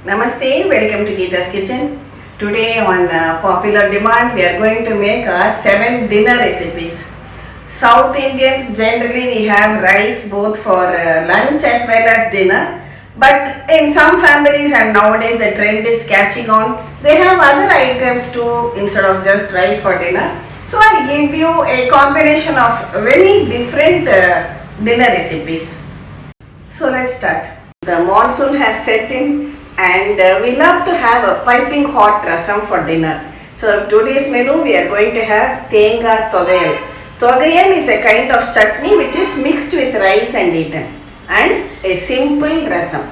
Namaste, welcome to Gita's kitchen. Today on popular demand we are going to make our 7 dinner recipes. South Indians generally we have rice both for lunch as well as dinner. But in some families and nowadays the trend is catching on, they have other items too instead of just rice for dinner. So I'll give you a combination of very different dinner recipes. So let's start. The monsoon has set in and we love to have a piping hot rasam for dinner. So today's menu we are going to have Thengai Thogayal. Thogayal is a kind of chutney which is mixed with rice and eaten, and a simple rasam.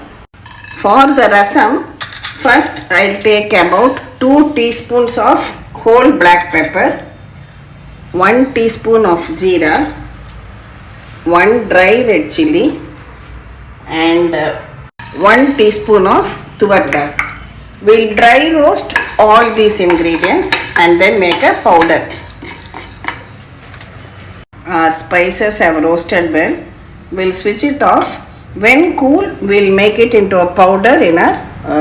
For the rasam, first I'll take about 2 teaspoons of whole black pepper, 1 teaspoon of jeera, 1 dry red chilli, and 1 teaspoon of tuvar dal. We'll dry roast all these ingredients and then make a powder. Our spices have roasted well. We'll switch it off. When cool, we'll make it into a powder in our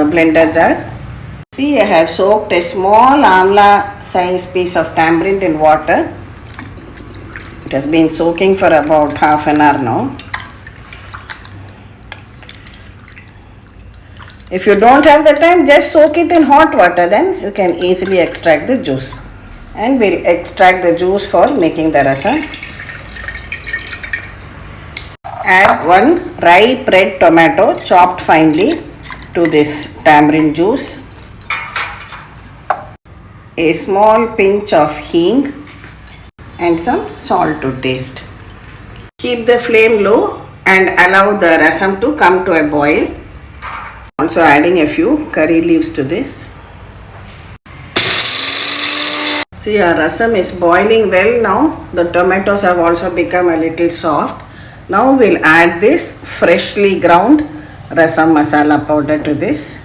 blender jar. See, I have soaked a small amla size piece of tamarind in water. It has been soaking for about half an hour now. If you don't have the time, just soak it in hot water, then you can easily extract the juice. And we'll extract the juice for making the rasam. Add 1 ripe red tomato chopped finely to this tamarind juice. A small pinch of hing and some salt to taste. Keep the flame low and allow the rasam to come to a boil. Also adding a few curry leaves to this. See, our rasam is boiling well now. The tomatoes have also become a little soft. Now we'll add this freshly ground rasam masala powder to this.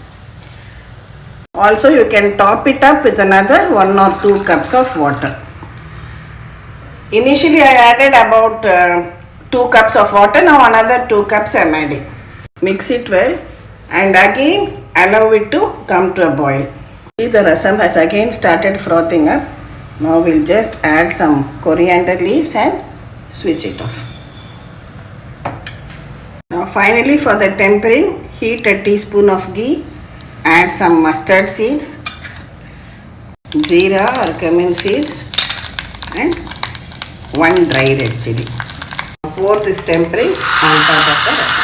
Also you can top it up with another 1 or 2 cups of water. Initially I added about 2 cups of water. Now another 2 cups I am adding. Mix it well and again allow it to come to a boil. See, the rasam has again started frothing up. Now we'll just add some coriander leaves and switch it off. Now finally, for the tempering, heat a teaspoon of ghee, add some mustard seeds, jeera or cumin seeds, and 1 dry red chilli. Pour this tempering on top of the rasam.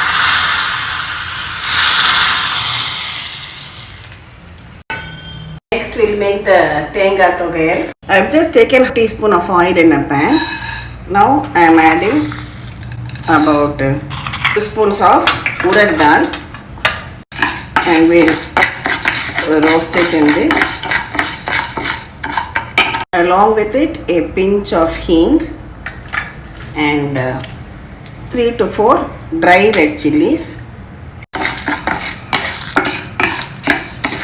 Next we'll make the Thengai Thogayal. I have just taken a teaspoon of oil in a pan. Now I am adding about 2 spoons of urad dal and we'll roast it in this. Along with it a pinch of hing and 3 to 4 dry red chillies.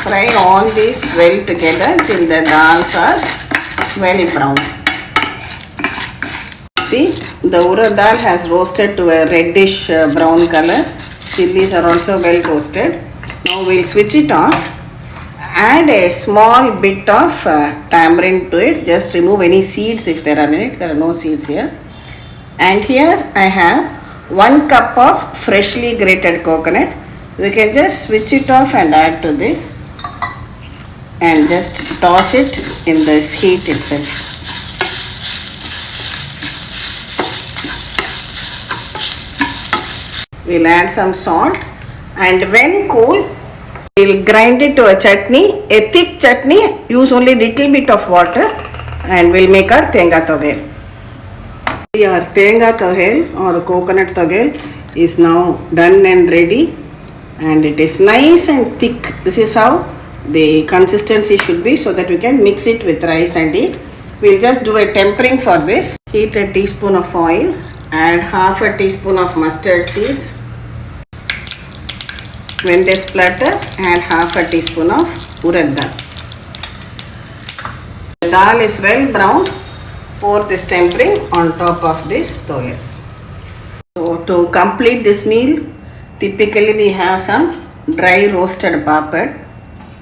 Fry all these well together till the dals are well brown. See, the urad dal has roasted to a reddish brown color. Chilies are also well roasted. Now we'll switch it off. Add a small bit of tamarind to it. Just remove any seeds if there are in it. There are no seeds here. And here I have 1 cup of freshly grated coconut. We can just switch it off and add to this. And just toss it in this heat itself. We'll add some salt and when cool, we'll grind it to a chutney, a thick chutney. Use only little bit of water and we'll make our Thengai Thogayal. Our Thengai Thogayal or coconut Thogayal is now done and ready, and it is nice and thick. This is how the consistency should be so that we can mix it with rice and eat. We'll just do a tempering for this. Heat a teaspoon of oil, add half a teaspoon of mustard seeds. When they splatter, add half a teaspoon of urad dal. The dal is well browned. Pour this tempering on top of this thogayal. So to complete this meal, typically we have some dry roasted papad.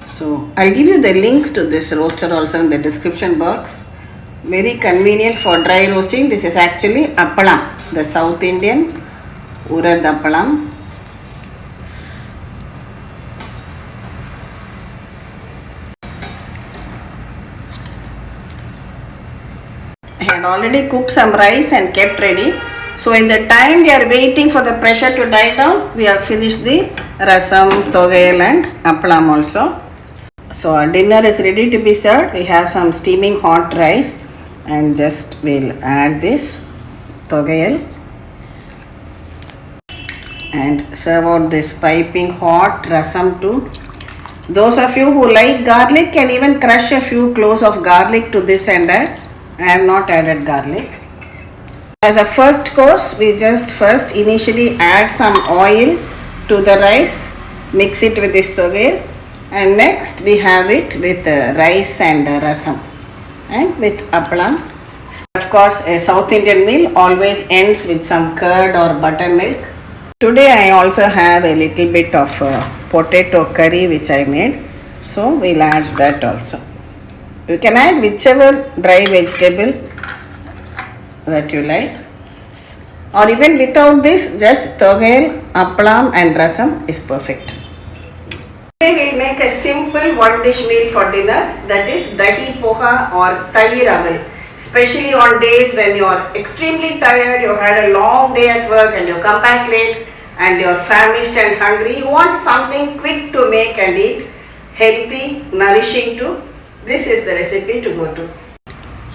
So I'll give you the links to this roaster also in the description box. Very convenient for dry roasting. This is actually appalam, the South Indian urad appalam. I had already cooked some rice and kept ready. So in the time we are waiting for the pressure to die down, we have finished the rasam, thogayal and appalam also. So our dinner is ready to be served. We have some steaming hot rice and just we'll add this thogayal and serve out this piping hot rasam too. Those of you who like garlic can even crush a few cloves of garlic to this and add. I have not added garlic. As a first course, we just first initially add some oil to the rice, mix it with this thogayal, and next we have it with rice and rasam and with appalam. Of course, a South Indian meal always ends with some curd or buttermilk. Today I also have a little bit of potato curry which I made, so we'll add that also. You can add whichever dry vegetable that you like, or even without this, just thogayal, appalam and rasam is perfect. Today we'll make a simple one dish meal for dinner, that is Dahi Poha or rava. Especially on days when you are extremely tired, you had a long day at work and you come back late and you are famished and hungry, you want something quick to make and eat, healthy, nourishing too. This is the recipe to go to.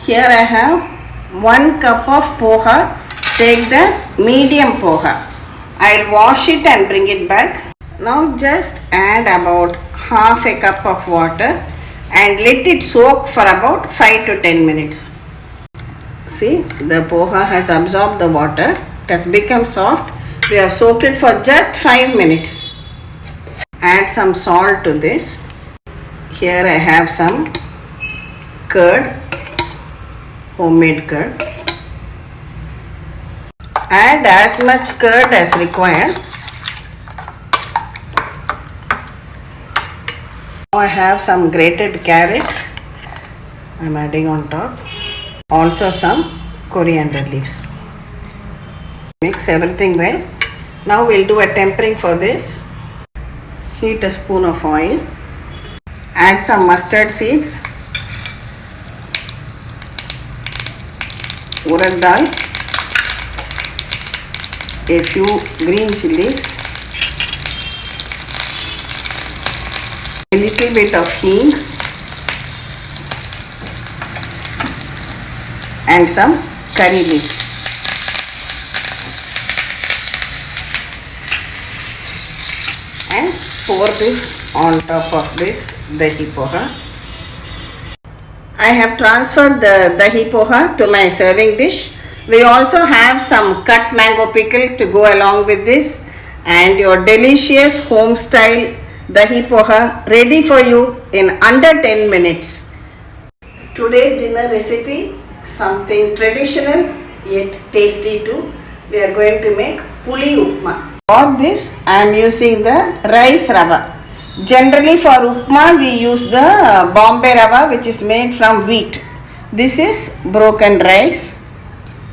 Here I have 1 cup of poha. Take the medium poha. I'll wash it and bring it back. Now just add about half a cup of water and let it soak for about 5 to 10 minutes. See, the poha has absorbed the water. It has become soft. We have soaked it for just 5 minutes. Add some salt to this. Here I have some curd, homemade curd. Add as much curd as required. Now I have some grated carrots. I am adding on top. Also some coriander leaves. Mix everything well. Now we'll do a tempering for this. Heat a spoon of oil. Add some mustard seeds, urad dal, a few green chilies, a little bit of hing and some curry leaves. And pour this on top of this Dahi Poha. I have transferred the Dahi Poha to my serving dish. We also have some cut mango pickle to go along with this, and your delicious home style Dahi Poha ready for you in under 10 minutes. Today's dinner recipe, something traditional yet tasty too. We are going to make Puli Upma. For this I am using the rice rava. Generally for upma we use the Bombay rava, which is made from wheat. This is broken rice.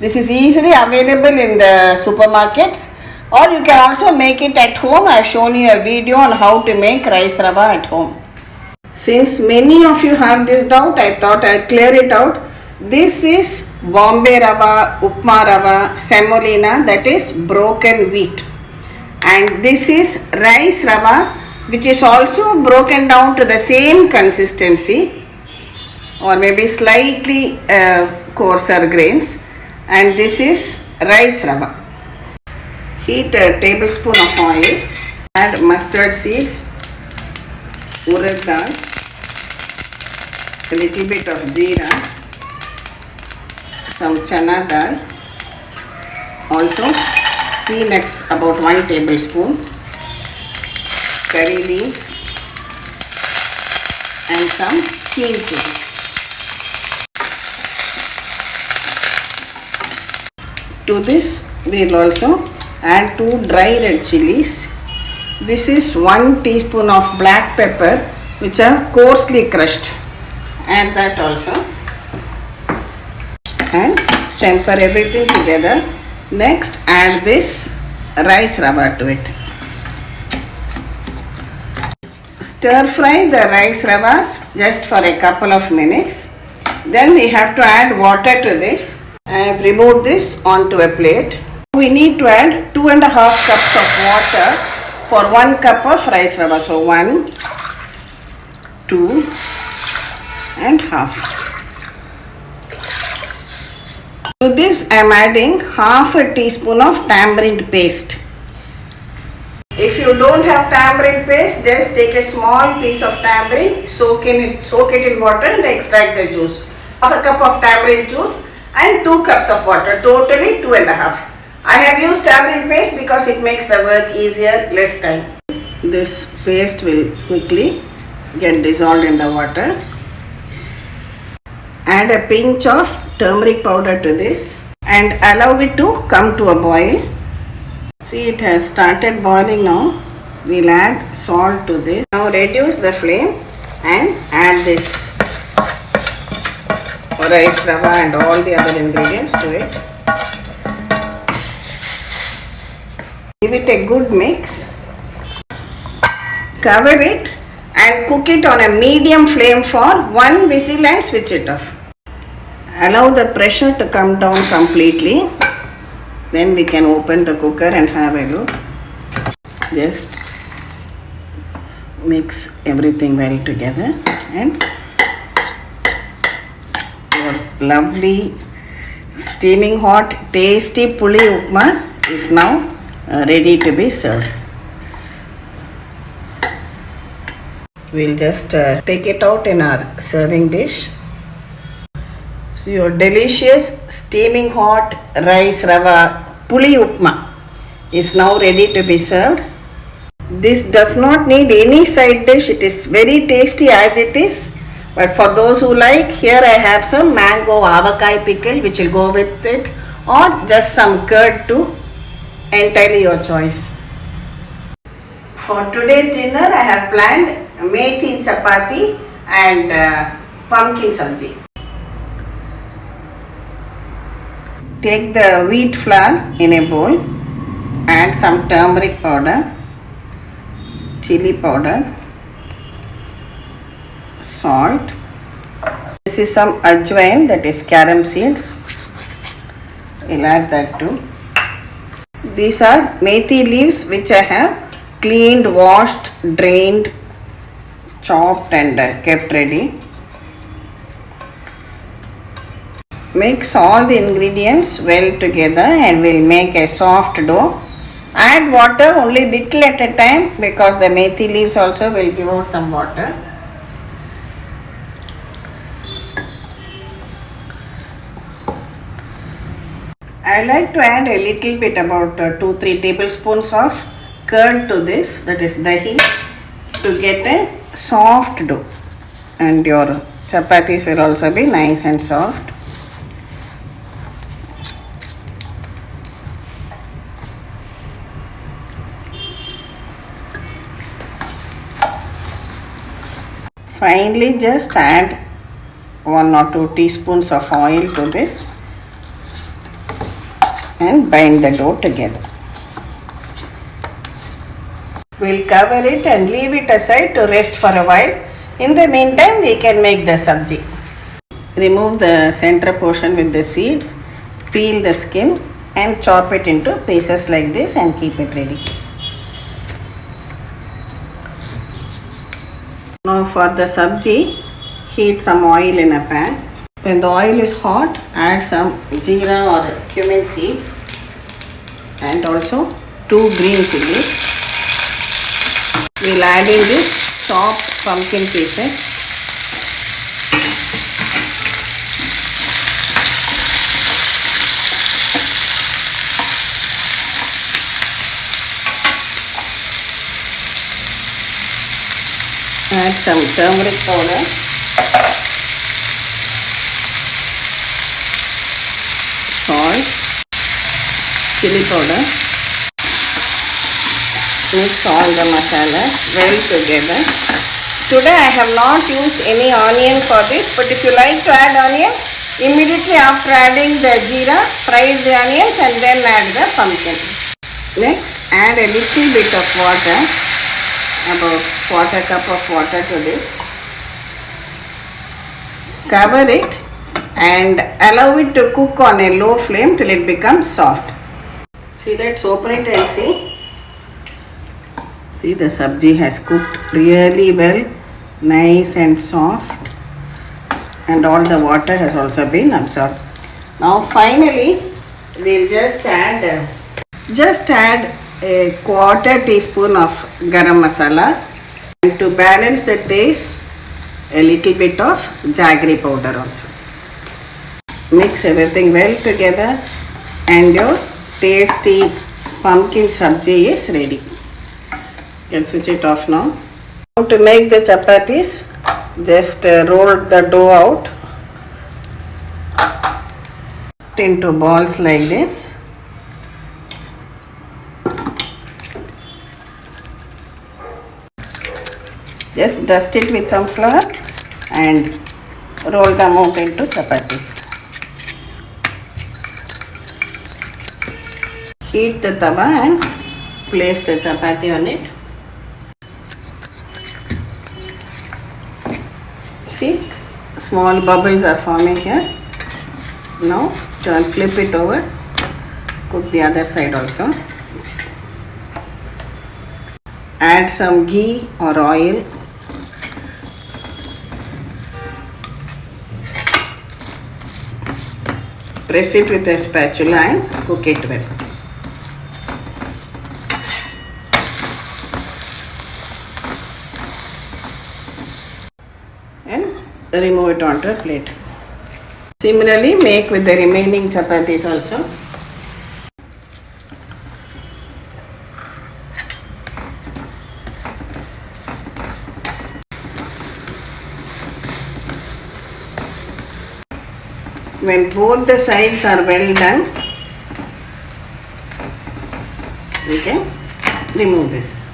This is easily available in the supermarkets, or you can also make it at home. I have shown you a video on how to make rice rava at home. Since many of you have this doubt, I thought I'll clear it out. This is Bombay rava, upma rava, semolina, that is broken wheat. And this is rice rava, which is also broken down to the same consistency or maybe slightly coarser grains, and this is rice rava. Heat a tablespoon of oil, add mustard seeds, urad dal, a little bit of jeera, some chana dal, also peanuts about 1 tablespoon, curry leaves and some hing too. To this we will also add 2 dry red chilies This is 1 teaspoon of black pepper which are coarsely crushed. Add that also and temper everything together. Next add this rice rava to it. Stir fry the rice rava just for a couple of minutes. Then we have to add water to this. I have removed this onto a plate. We need to add 2.5 cups of water for 1 cup of rice rava. So 1, 2 and half. To this I am adding half a teaspoon of tamarind paste. If you don't have tamarind paste, just take a small piece of tamarind, soak it in water and extract the juice. Half a cup of tamarind juice and 2 cups of water, totally 2.5. I have used tamarind paste because it makes the work easier, less time. This paste will quickly get dissolved in the water. Add a pinch of turmeric powder to this and allow it to come to a boil. See, it has started boiling now. We'll add salt to this. Now reduce the flame and add this rice rava and all the other ingredients to it. Give it a good mix. Cover it and cook it on a medium flame for 1 whistle and switch it off. Allow the pressure to come down completely. Then we can open the cooker and have a look. Just mix everything well together and your lovely steaming hot tasty Puli Upma is now ready to be served. We'll just take it out in our serving dish. So your delicious steaming hot rice rava Puli Upma is now ready to be served. This does not need any side dish. It is very tasty as it is. But for those who like, here I have some mango avakai pickle which will go with it, or just some curd too. Entirely your choice. For today's dinner I have planned Methi Chappathi and pumpkin sabji. Take the wheat flour in a bowl, add some turmeric powder, chili powder, salt. This is some ajwain, that is carom seeds. We'll add that too. These are methi leaves which I have cleaned, washed, drained, chopped and kept ready. Mix all the ingredients well together and we'll make a soft dough. Add water only little at a time because the methi leaves also will give out some water. I like to add a little bit, about 2-3 tablespoons of curd to this, that is dahi, to get a soft dough, and your chapatis will also be nice and soft. Finally, just add 1 or 2 teaspoons of oil to this and bind the dough together. We'll cover it and leave it aside to rest for a while. In the meantime, we can make the sabji. Remove the center portion with the seeds, peel the skin and chop it into pieces like this and keep it ready. Now for the sabji, heat some oil in a pan. When the oil is hot, add some jeera or cumin seeds and also 2 green chilies. We'll add in this chopped pumpkin pieces. Add some turmeric powder, salt, chili powder, Mix all the masalas well together. Today I have not used any onion for this, but if you like to add onion, immediately after adding the jeera, fry the onions and then add the pumpkin. Next, add a little bit of water, about quarter cup of water to this. Cover it and allow it to cook on a low flame till it becomes soft. See, let's open it and see. See, the sabji has cooked really well, nice and soft, and all the water has also been absorbed. Now finally, we'll just add a quarter teaspoon of garam masala, and to balance the taste, a little bit of jaggery powder also. Mix everything well together and your tasty pumpkin sabji is ready. You can switch it off now. Now to make the chapatis, just roll the dough out into balls like this. Just dust it with some flour and roll them out into chapatis. Heat the tawa and place the chapati on it. See, small bubbles are forming here. Now flip it over, cook the other side also. Add some ghee or oil. Press it with a spatula and cook it well. And remove it onto a plate. Similarly, make with the remaining chapatis also. When both the sides are well done, we can remove this.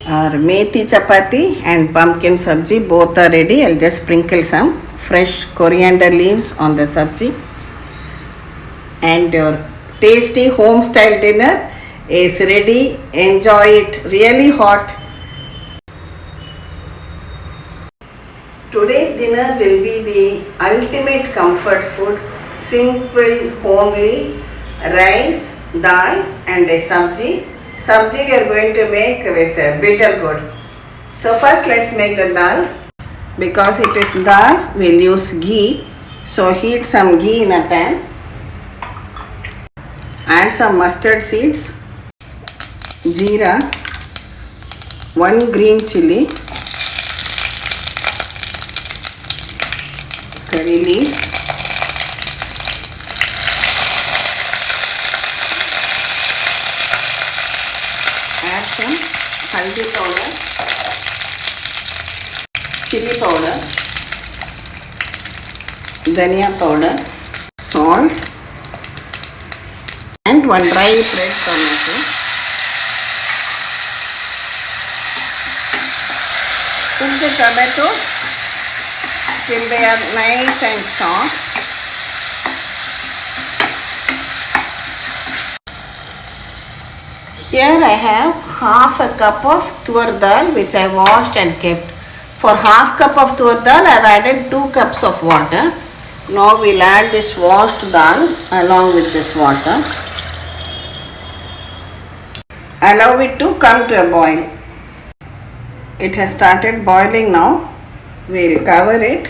Our Methi Chappathi and pumpkin sabji both are ready. I'll just sprinkle some fresh coriander leaves on the sabji. And your tasty home style dinner is ready. Enjoy it really hot. Today's dinner will be the ultimate comfort food. Simple, homely rice, dal and a sabji. Sabji we are going to make with bitter gourd. So first let's make the dal. Because it is dal, we'll use ghee. So heat some ghee in a pan. Add some mustard seeds, jeera, 1 green chilli, curry leaves, add some haldi powder, chili powder, dhania powder, salt and 1 dry fresh coriander. Cook the tomatoes till they are nice and soft. Here I have half a cup of tur dal which I washed and kept. For half cup of tur dal I have added 2 cups of water. Now we'll add this washed dal along with this water. Allow it to come to a boil. It has started boiling now. We'll cover it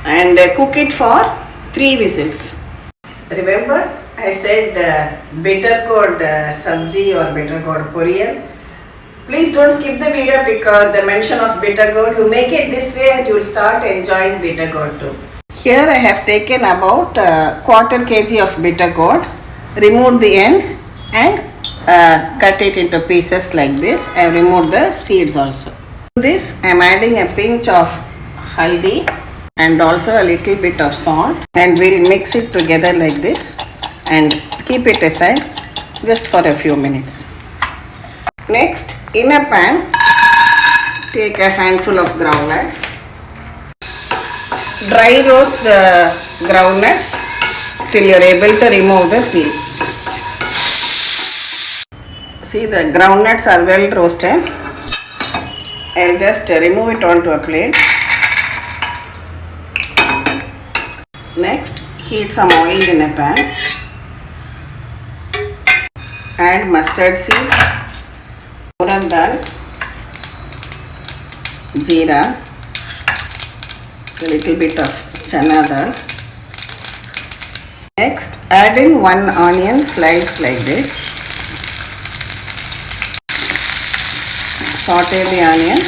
and cook it for 3 whistles. Remember I said bitter gourd sabji or bitter gourd poriyal. Please don't skip the video because the mention of bitter gourd, you make it this way and you will start enjoying bitter gourd too. Here I have taken about quarter kg of bitter gourds, removed the ends and cut it into pieces like this. I have removed the seeds also. To this I am adding a pinch of haldi and also a little bit of salt and we'll mix it together like this and keep it aside just for a few minutes. Next, in a pan, take a handful of groundnuts. Dry roast the groundnuts till you are able to remove the peel. See, the groundnuts are well roasted. I will just remove it onto a plate. Next, heat some oil in a pan. Add mustard seeds, urad dal, jeera, a little bit of chana dal. Next, add in one onion sliced like this. Saute the onion.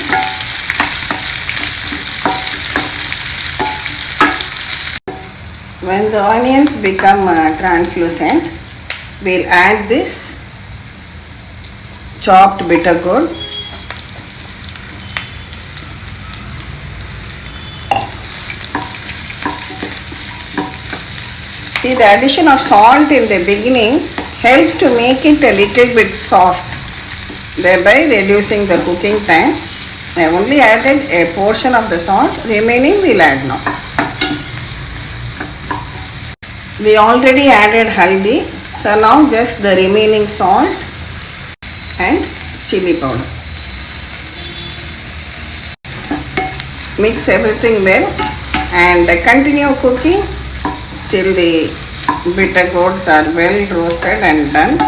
When the onions become translucent, we'll add this chopped bitter gourd. See, the addition of salt in the beginning helps to make it a little bit soft, thereby reducing the cooking time. I only added a portion of the salt, remaining we'll add now. We already added haldi, so now just the remaining salt and chili powder. Mix everything well and continue cooking till the bitter gourds are well roasted and done.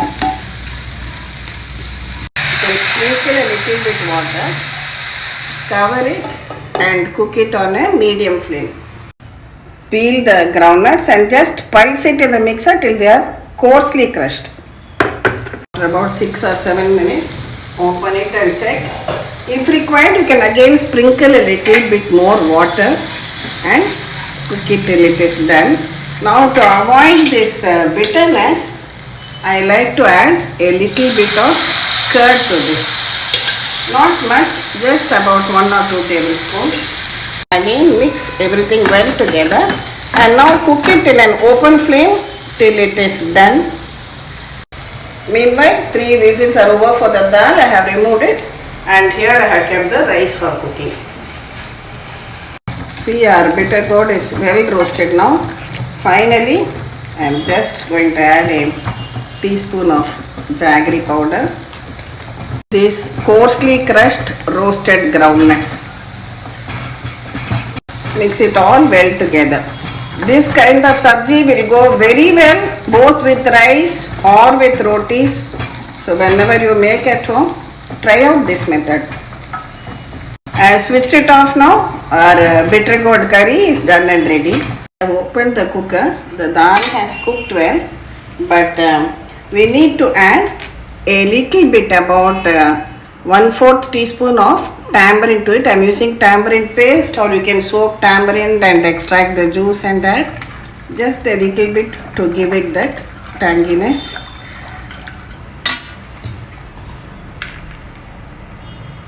Sprinkle a little bit water, cover it and cook it on a medium flame. Peel the groundnuts and just pulse it in the mixer till they are coarsely crushed. For about 6 or 7 minutes, open it and check. If required, you can again sprinkle a little bit more water and cook it till it is done. Now, to avoid this bitterness, I like to add a little bit of curd to this. Not much, just about 1 or 2 tablespoons. Again mix everything well together and now cook it in an open flame till it is done. Meanwhile, 3 whistles are over for the dal. I have removed it and here I have kept the rice for cooking. See, our bitter gourd is well roasted now. Finally, I am just going to add a teaspoon of jaggery powder. This coarsely crushed roasted groundnuts. Mix it all well together. This kind of sabji will go very well both with rice or with rotis. So whenever you make at home, try out this method. I have switched it off now. Our bitter gourd curry is done and ready. I have opened the cooker. The dal has cooked well, but we need to add a little bit, about 1/4 teaspoon of tamarind to it. I am using tamarind paste, or you can soak tamarind and extract the juice and add just a little bit to give it that tanginess.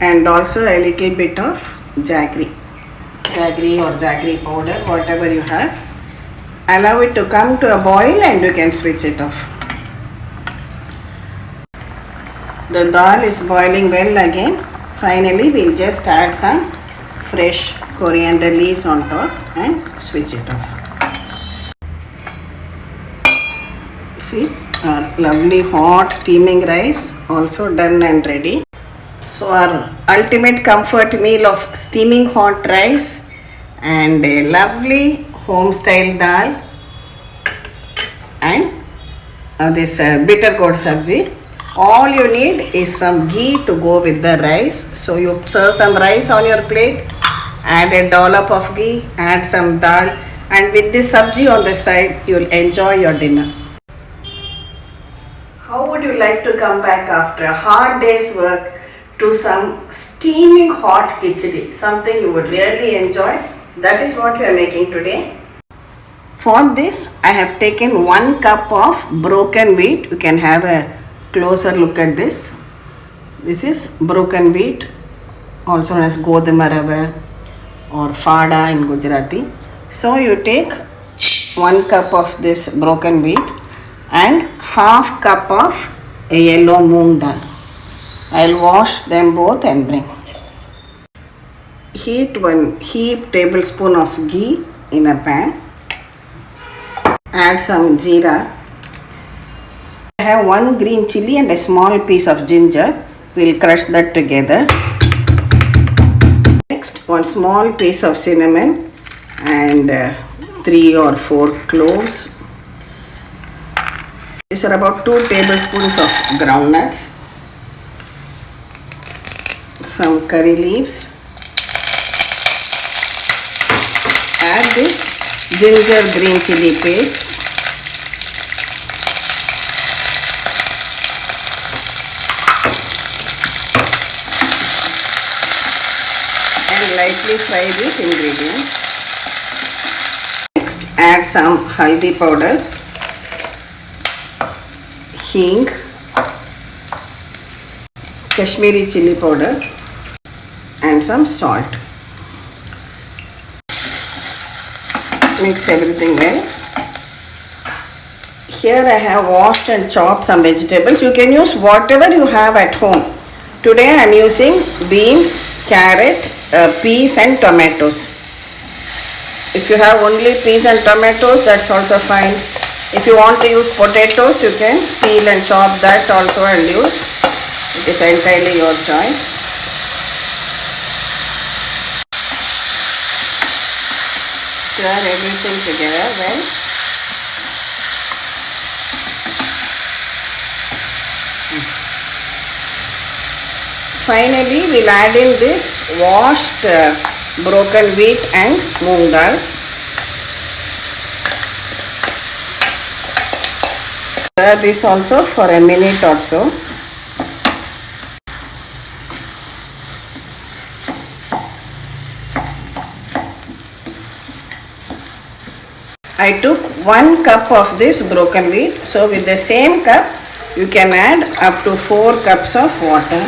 And also a little bit of jaggery or jaggery powder, whatever you have. Allow it to come to a boil and you can switch it off. The dal is boiling well again. Finally, we'll just add some fresh coriander leaves on top and switch it off. See, our lovely hot steaming rice also done and ready. So our ultimate comfort meal of steaming hot rice and a lovely home style dal and this bitter gourd sabji. All you need is some ghee to go with the rice. So you serve some rice on your plate, add a dollop of ghee, add some dal, and with this sabji on the side, you will enjoy your dinner. How would you like to come back after a hard day's work to some steaming hot khichdi, something you would really enjoy? That is what we are making today. For this, I have taken 1 cup of broken wheat. You can have a closer look at this. This is broken wheat, also known as godhuma rava or fada in Gujarati. So you take 1 cup of this broken wheat and half cup of a yellow moong dal. I'll wash them both and bring. Heat 1 heap tablespoon of ghee in a pan. Add some jeera. I have 1 green chili and a small piece of ginger. We'll crush that together. Next, 1 small piece of cinnamon and 3 or 4 cloves. These are about 2 tablespoons of groundnuts. Some curry leaves. Add this ginger green chili paste. And lightly fry this ingredient. Next, add some haldi powder, hing, Kashmiri chili powder and some salt. Mix everything well. Here I have washed and chopped some vegetables. You can use whatever you have at home. Today I am using beans, carrot, peas and tomatoes. If you have only peas and tomatoes, that's also fine. If you want to use potatoes, you can peel and chop that also and use. It is entirely your choice. Stir everything together well. Finally, we'll add in this washed broken wheat and moong dal. Stir this also for a minute or so. I took 1 cup of this broken wheat. So with the same cup, you can add up to 4 cups of water.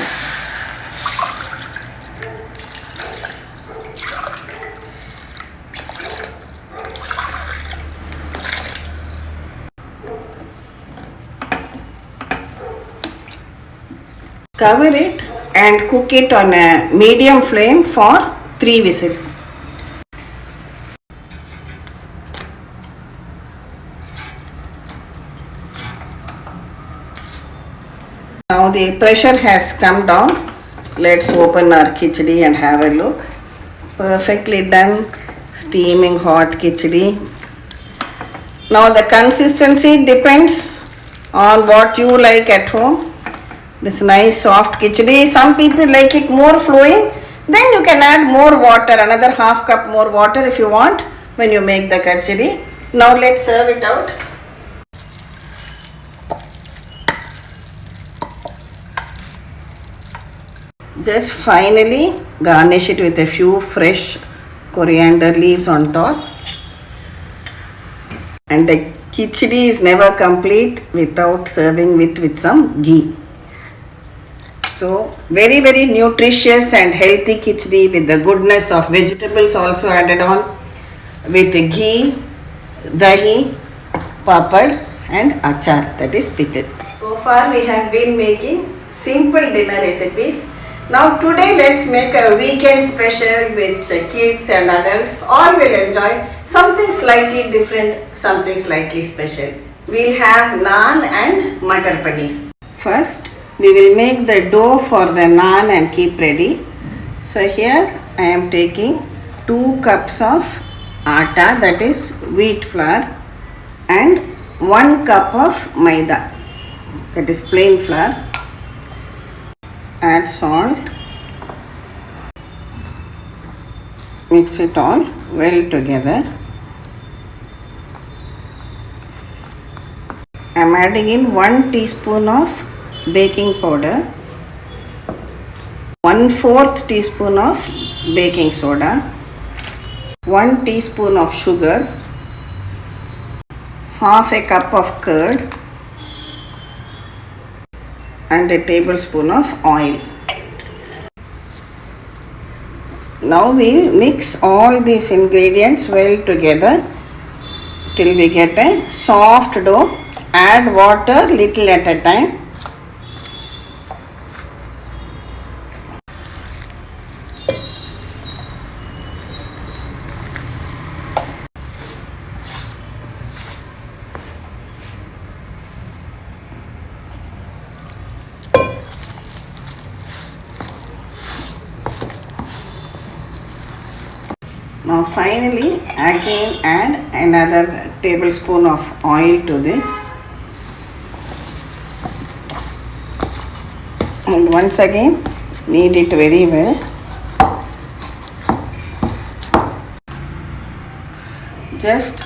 Cover it and cook it on a medium flame for 3 whistles. Now the pressure has come down. Let's open our khichdi and have a look. Perfectly done, steaming hot khichdi. Now the consistency depends on what you like at home. This nice soft khichdi. Some people like it more flowing. Then you can add more water, another half cup more water if you want when you make the khichdi. Now let's serve it out. Just finally garnish it with a few fresh coriander leaves on top. And the khichdi is never complete without serving it with some ghee. So very nutritious and healthy khichdi with the goodness of vegetables also added on, with ghee, dahi, papad and achar, that is pickle. So far we have been making simple dinner recipes. Now today let's make a weekend special with kids and adults. All will enjoy something slightly different, something slightly special. We'll have naan and Matar Paneer. First we will make the dough for the naan and keep ready. So here I am taking 2 cups of atta, that is wheat flour, and 1 cup of maida, that is plain flour. Add salt, mix it all well together. I am adding in 1 teaspoon of baking powder, 1/4 teaspoon of baking soda, 1 teaspoon of sugar, half a cup of curd and a tablespoon of oil. Now we'll mix all these ingredients well together till we get a soft dough add water little at a time. Now finally again add another tablespoon of oil to this, and once again knead it very well. Just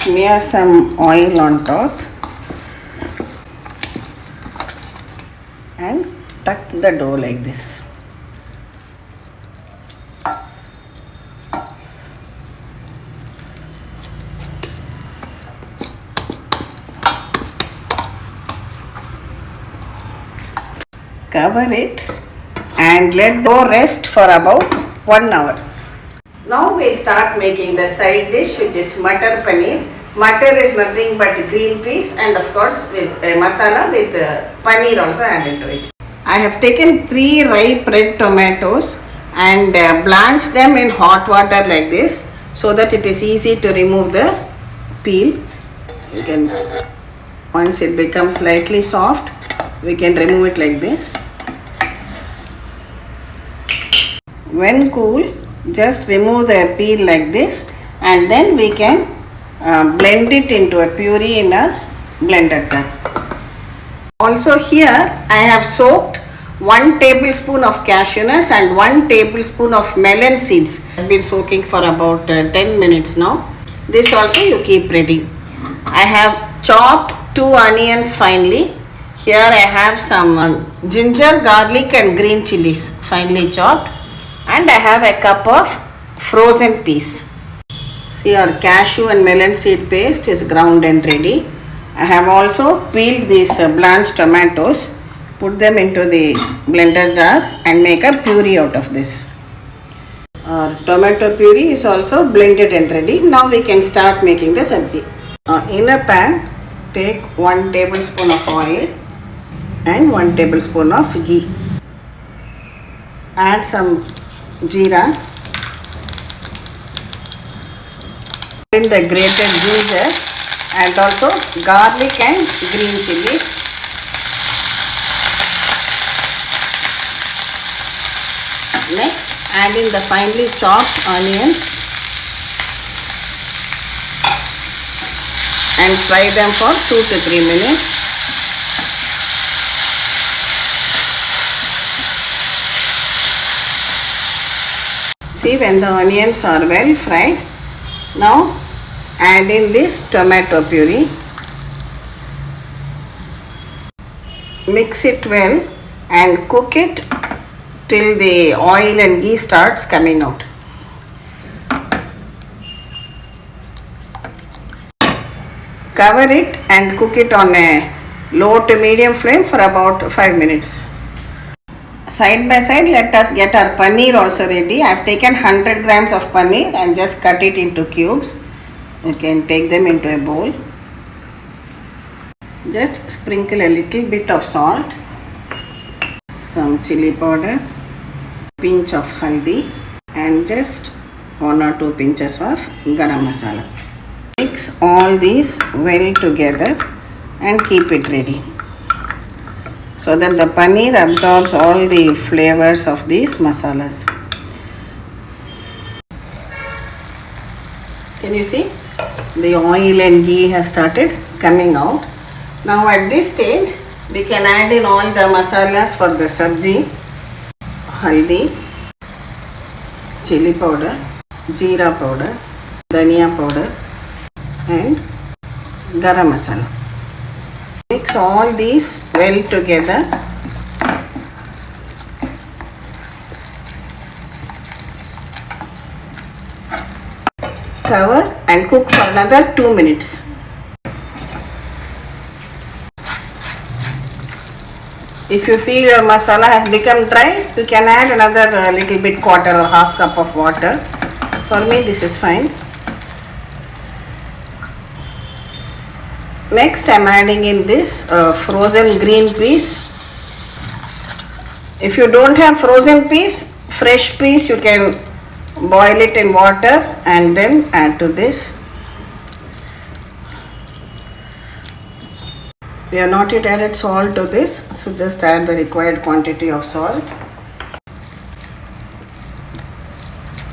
smear some oil on top and tuck the dough like this. Cover it and let dough rest for about 1 hour. Now we'll start making the side dish, which is Matar Paneer. Matar is nothing but green peas and of course with masala with paneer also added to it. I have taken 3 ripe red tomatoes and blanched them in hot water like this so that it is easy to remove the peel. You can, once it becomes slightly soft, we can remove it like this. When cool, just remove the peel like this and then we can blend it into a puree in a blender jar. Also here I have soaked 1 tablespoon of cashew nuts and 1 tablespoon of melon seeds. It has been soaking for about 10 minutes now. This also you keep ready. I have chopped 2 onions finely. Here I have some ginger, garlic and green chilies finely chopped, and I have a cup of frozen peas. See, our cashew and melon seed paste is ground and ready. I have also peeled these blanched tomatoes, put them into the blender jar and make a puree out of this. Our tomato puree is also blended and ready. Now we can start making the sabji. In a pan, take 1 tablespoon of oil and 1 tablespoon of ghee. Add some jeera, in the grated ginger and also garlic and green chilies. Next, add in the finely chopped onions and fry them for 2 to 3 minutes. See, when the onions are well fried, now add in this tomato puree. Mix it well and cook it till the oil and ghee starts coming out. Cover it and cook it on a low to medium flame for about 5 minutes. Side by side, let us get our paneer also ready. I have taken 100 grams of paneer and just cut it into cubes. You can take them into a bowl. Just sprinkle a little bit of salt, some chili powder, pinch of haldi and just 1 or 2 pinches of garam masala. Mix all these well together and keep it ready, so that the paneer absorbs all the flavors of these masalas. Can you see? The oil and ghee has started coming out. Now at this stage, we can add in all the masalas for the sabji: haldi, chili powder, jeera powder, dhania powder and garam masala. Mix all these well together. Cover and cook for another 2 minutes. If you feel your masala has become dry, you can add another little bit, quarter or half cup of water. For me, this is fine. Next I am adding in this frozen green peas. If you don't have frozen peas, fresh peas you can boil it in water and then add to this. We have not yet added salt to this, so just add the required quantity of salt.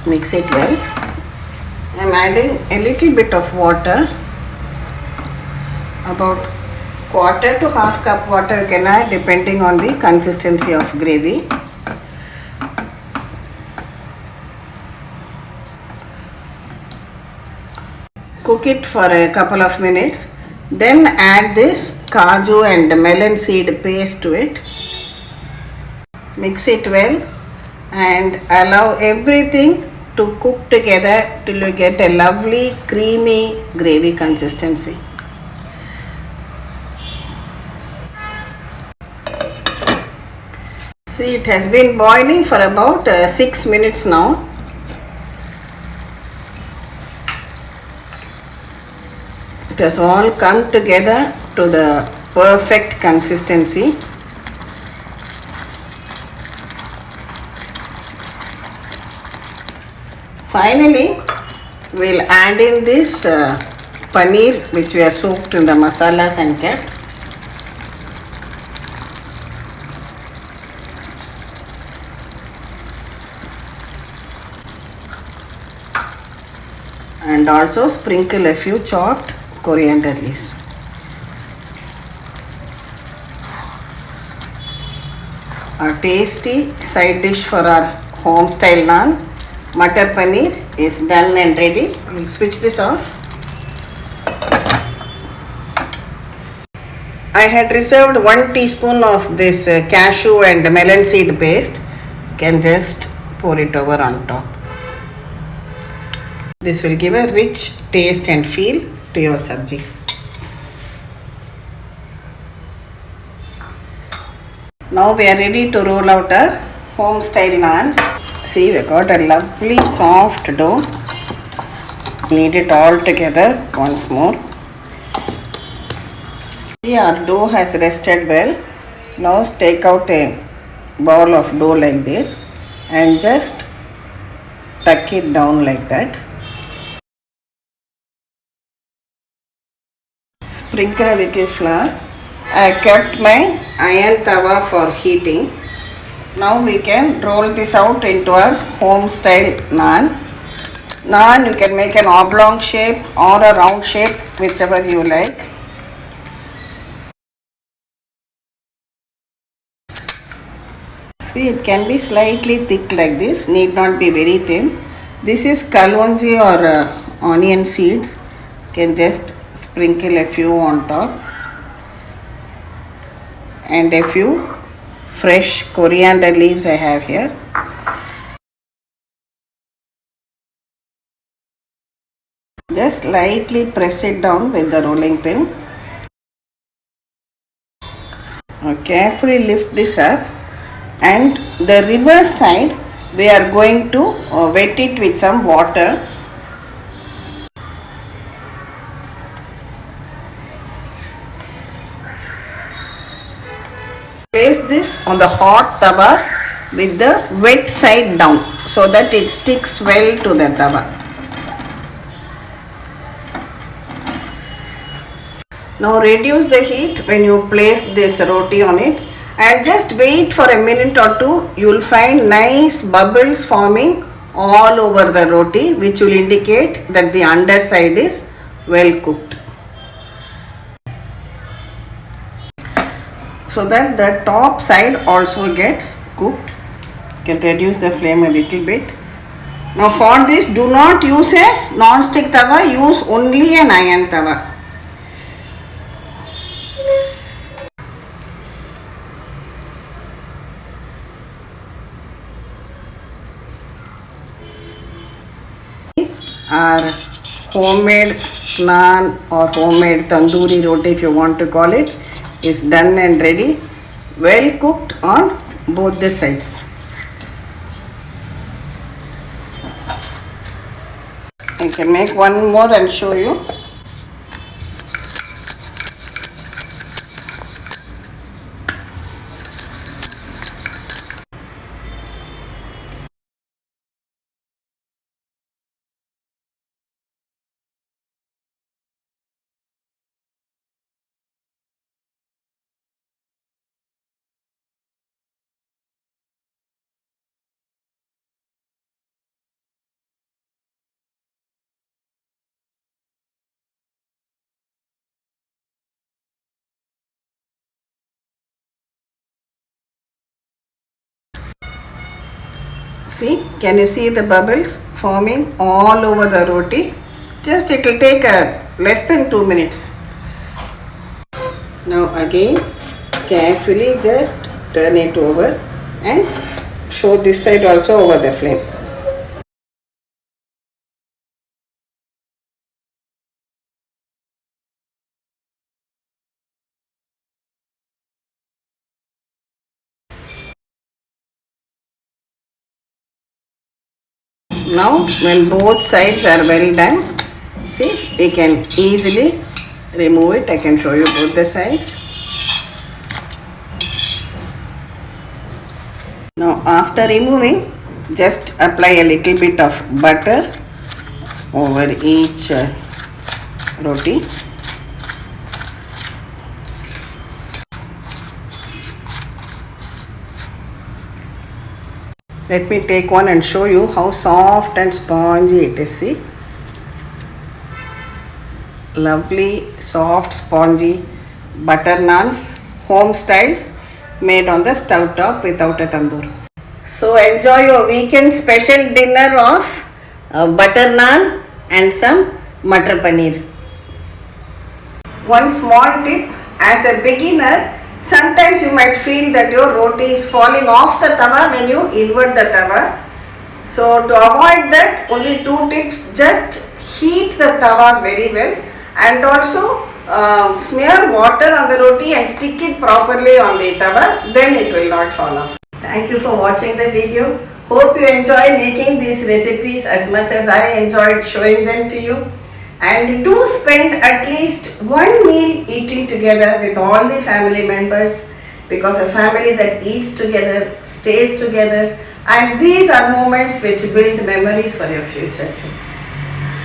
Mix it well. I am adding a little bit of water, about quarter to half cup water you can add depending on the consistency of gravy. Cook it for a couple of minutes. Then add this kaju and melon seed paste to it. Mix it well and allow everything to cook together till you get a lovely creamy gravy consistency. See, it has been boiling for about 6 minutes now. It has all come together to the perfect consistency. Finally, we'll add in this paneer which we have soaked in the masalas and kept. And also sprinkle a few chopped coriander leaves. A tasty side dish for our home style naan, Matar Paneer, is done and ready. We'll switch this off. I had reserved 1 teaspoon of this cashew and melon seed paste. You can just pour it over on top. This will give a rich taste and feel to your sabji. Now we are ready to roll out our home style naans. See, we got a lovely soft dough. Knead it all together once more. See, our dough has rested well. Now take out a ball of dough like this and just tuck it down like that. Sprinkle a little flour. I kept my iron tawa for heating. Now we can roll this out into our home style naan. Naan you can make an oblong shape or a round shape, whichever you like. See, it can be slightly thick like this, need not be very thin. This is kalonji or onion seeds. You can just sprinkle a few on top and a few fresh coriander leaves I have here. Just lightly press it down with the rolling pin. Now carefully lift this up, and the reverse side we are going to wet it with some water. Place this on the hot tawa with the wet side down so that it sticks well to the tawa. Now reduce the heat when you place this roti on it and just wait for a minute or two. You will find nice bubbles forming all over the roti, which will indicate that the underside is well cooked. So that the top side also gets cooked. You can reduce the flame a little bit. Now for this, do not use a non-stick tawa, use only an iron tawa. Our homemade naan or homemade tandoori roti, if you want to call it, is done and ready, well cooked on both the sides. I can make one more and show you. See, can you see the bubbles forming all over the roti? Just it will take less than 2 minutes. Now again carefully just turn it over and show this side also over the flame. Now when both sides are well done, see, we can easily remove it. I can show you both the sides. Now after removing, just apply a little bit of butter over each roti. Let me take one and show you how soft and spongy it is. See, lovely soft spongy butter naans, home style, made on the stove top without a tandoor. So enjoy your weekend special dinner of butter naan and some Matar Paneer. One small tip, as a beginner, sometimes you might feel that your roti is falling off the tawa when you invert the tawa. So to avoid that, only 2 tips: just heat the tawa very well and also smear water on the roti and stick it properly on the tawa, then it will not fall off. Thank you for watching the video. Hope you enjoy making these recipes as much as I enjoyed showing them to you. And do spend at least one meal eating together with all the family members, because a family that eats together stays together, and these are moments which build memories for your future too.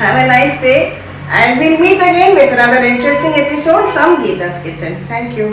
Have a nice day, and we'll meet again with another interesting episode from Gita's Kitchen. Thank you.